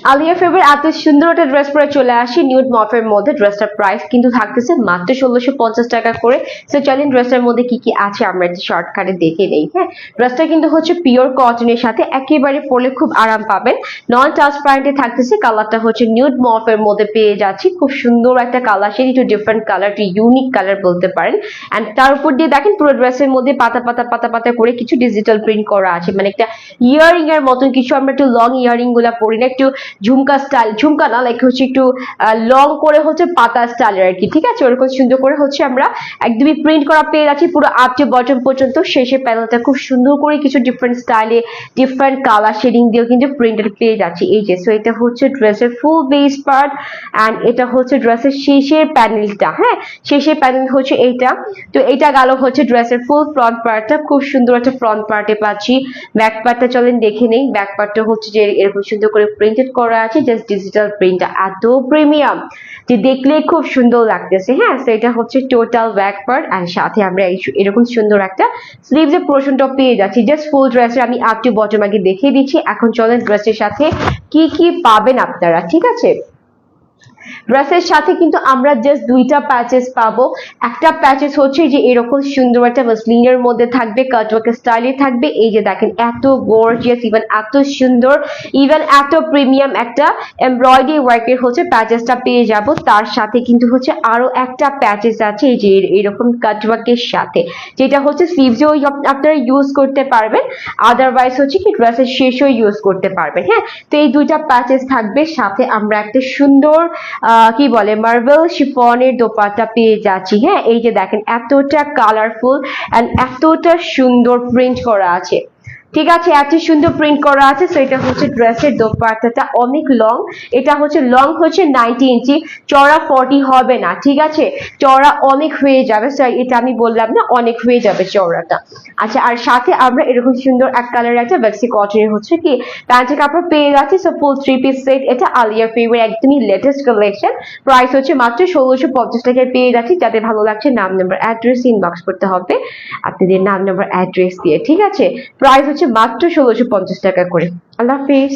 Alia favour এত সুন্দর একটা ড্রেস পরে চলে আসি নিউড মফের মধ্যে। ড্রেসটার প্রাইস কিন্তু থাকতেছে মাত্র 1650 টাকা করে। তো চলেন ড্রেসটার মধ্যে কি কি আছে আমরা একটু শর্টকাটে দেখে নেই। হ্যাঁ, ড্রেসটা কিন্তু হচ্ছে পিওর কটনের সাথে একেবারে পরলে খুব আরাম পাবেন। নন ট্রান্সপারেন্টে থাকতেছে, কালারটা হচ্ছে নিউড মফের মধ্যে পেয়ে যাচ্ছি। খুব সুন্দর একটা কালার, সেটি একটু ডিফারেন্ট কালার, একটু ইউনিক কালার বলতে পারেন। এন্ড তার উপর দিয়ে দেখেন পুরো ড্রেসের মধ্যে পাতা পাতা পাতা পাতা করে কিছু ডিজিটাল প্রিন্ট করা আছে, মানে একটা ইয়ারিং এর মতন কিছু। আমরা একটু লং ইয়ারিং গুলা পরি না, একটু ঝুমকা স্টাইল, ঝুমকা না লাইক হচ্ছে একটু লং করে হচ্ছে পাতা স্টাইলের আর কি, ঠিক আছে। ওরকম সুন্দর করে হচ্ছে আমরা একদমই প্রিন্ট করা পেয়ে যাচ্ছি পুরো আপ টু বটম পর্যন্ত। শেষের প্যানেলটা খুব সুন্দর করে কিছু ডিফারেন্ট স্টাইলে ডিফারেন্ট কালার শেডিং দিয়েও কিন্তু প্রিন্টেড পেয়ে যাচ্ছি। এই যে সো এটা হচ্ছে ড্রেসের ফুল বেস পার্ট এন্ড এটা হচ্ছে ড্রেসের শেষের প্যানেলটা। হ্যাঁ, শেষের প্যানেল হচ্ছে এইটা। তো এইটা গেল হচ্ছে ড্রেসের ফুল ফ্রন্ট পার্টটা, খুব সুন্দর একটা ফ্রন্ট পার্টে পাচ্ছি। ব্যাক পার্টটা চলেন দেখে নেই। ব্যাক পার্টটা হচ্ছে যে এরকম সুন্দর করে প্রিন্টেড করা আছে, জাস্ট ডিজিটাল প্রিন্টটা এত প্রিমিয়াম যে দেখলে খুব সুন্দর লাগতেছে। হ্যাঁ, তো এটা হচ্ছে টোটাল ব্যাক পার্ট এন্ড সাথে আমরা এরকম সুন্দর একটা স্লিভস এর পোরশনটা পেয়ে যাচ্ছি। জাস্ট ফুল ড্রেসের আমি আপ টু বটম আগে দেখিয়ে দিচ্ছি। এখন চলেন ড্রেসের সাথে কি কি পাবেন আপনারা, ঠিক আছে। ড্রেসের সাথে কিন্তু আমরা জাস্ট দুইটা প্যাচেস পাবো। একটা প্যাচেস হচ্ছে যে এরকম সুন্দর একটা মসলিনের মধ্যে থাকবে, কাটওয়ার্ক স্টাইলে থাকবে। এই যে দেখেন এত গর্জিয়াস, ইভেন এত সুন্দর, ইভেন এত প্রিমিয়াম একটা এমব্রয়ডারি ওয়ার্কের হচ্ছে প্যাচেসটা পেয়ে যাব। তার সাথে কিন্তু হচ্ছে আরো একটা প্যাচেস আছে এই যে এরকম কাটওয়ার্কের সাথে, যেটা হচ্ছে স্লিভসেও আপনারা ইউজ করতে পারবেন, আদারওয়াইজ হচ্ছে কি ড্রেসের শেষেও ইউজ করতে পারবেন। হ্যাঁ, তো এই দুইটা প্যাচেস থাকবে। সাথে আমরা একটা সুন্দর কি বলে মার্বেল শিফনের দোপাট্টা পেয়ে যাচ্ছি। হ্যাঁ, এই যে দেখেন এতটা কালারফুল এন্ড এতটা সুন্দর প্রিন্ট করা আছে, ঠিক আছে, এত সুন্দর প্রিন্ট করা আছে। তো এটা হচ্ছে ড্রেসের দোপাট্টাটা অনেক লং, এটা হচ্ছে লং হচ্ছে 90 ইঞ্চি, চওড়া 40 হবে না, ঠিক আছে, চওড়া অনেক হয়ে যাবে। এটা আমি বললাম না, অনেক হয়ে যাবে চওড়াটা। আচ্ছা, আর সাথে আমরা এরকম সুন্দর এক কালারের একটা বেক্সি কটনের হচ্ছে কি প্যান্টের কাপড় পেয়ে যাচ্ছি। সো ফুল 3 পিস সেট, এটা আলিয়া ফেভার একদমই লেটেস্ট কালেকশন। প্রাইস হচ্ছে মাত্র 1650 টাকায় পেয়ে যাচ্ছি। যাদের ভালো লাগছে নাম নাম্বার অ্যাড্রেস ইনবক্স করতে হবে আপনাদের নাম নাম্বার অ্যাড্রেস দিয়ে, ঠিক আছে। প্রাইস হচ্ছে মাত্র 1650 টাকা করে। আল্লাহ হাফিজ।